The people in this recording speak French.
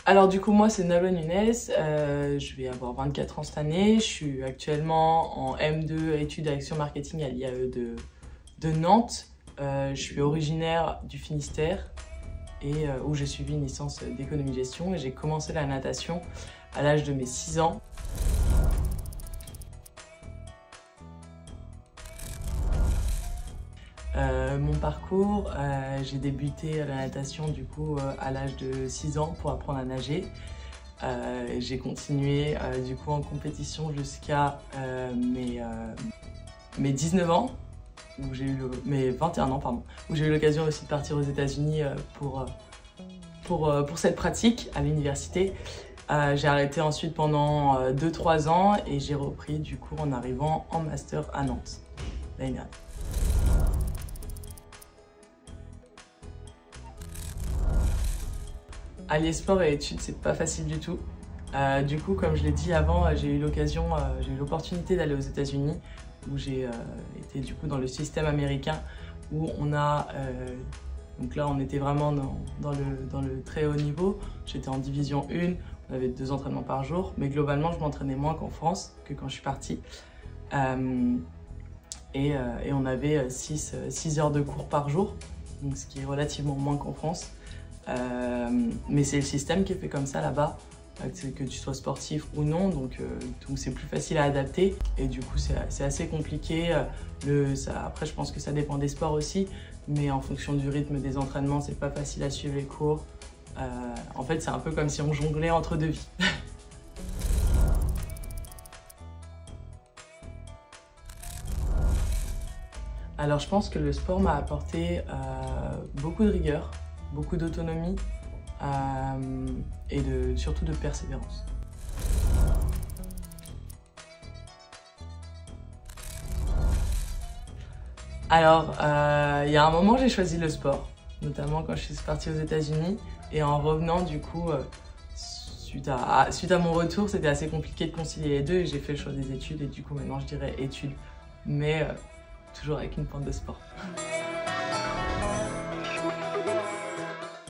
Alors du coup moi c'est Nolwenn Younes, je vais avoir 24 ans cette année, je suis actuellement en M2 études d'action marketing à l'IAE de Nantes. Je suis originaire du Finistère et où j'ai suivi une licence d'économie-gestion et j'ai commencé la natation à l'âge de mes 6 ans. Mon parcours, j'ai débuté la natation du coup à l'âge de 6 ans pour apprendre à nager. J'ai continué du coup en compétition jusqu'à mes 19 ans, où j'ai eu mes 21 ans pardon, où j'ai eu l'occasion aussi de partir aux États-Unis pour cette pratique à l'université. J'ai arrêté ensuite pendant 2-3 ans et j'ai repris du coup en arrivant en master à Nantes l'année dernière. Allier sport et études, c'est pas facile du tout. Du coup, comme je l'ai dit avant, j'ai eu l'opportunité d'aller aux États-Unis, où j'ai été du coup dans le système américain, où on a, donc là on était vraiment dans le très haut niveau. J'étais en division 1, on avait 2 entraînements par jour, mais globalement je m'entraînais moins qu'en France, que quand je suis partie. Et on avait 6 heures de cours par jour, donc ce qui est relativement moins qu'en France. Mais c'est le système qui est fait comme ça là-bas, que tu sois sportif ou non, donc c'est plus facile à adapter et du coup c'est assez compliqué. Après je pense que ça dépend des sports aussi, mais en fonction du rythme des entraînements c'est pas facile à suivre les cours. En fait c'est un peu comme si on jonglait entre deux vies. Alors je pense que le sport m'a apporté beaucoup de rigueur, beaucoup d'autonomie et surtout de persévérance. Alors, il y a un moment j'ai choisi le sport, notamment quand je suis partie aux États-Unis et en revenant du coup, suite à mon retour, c'était assez compliqué de concilier les deux et j'ai fait le choix des études et du coup maintenant je dirais études, mais toujours avec une pointe de sport.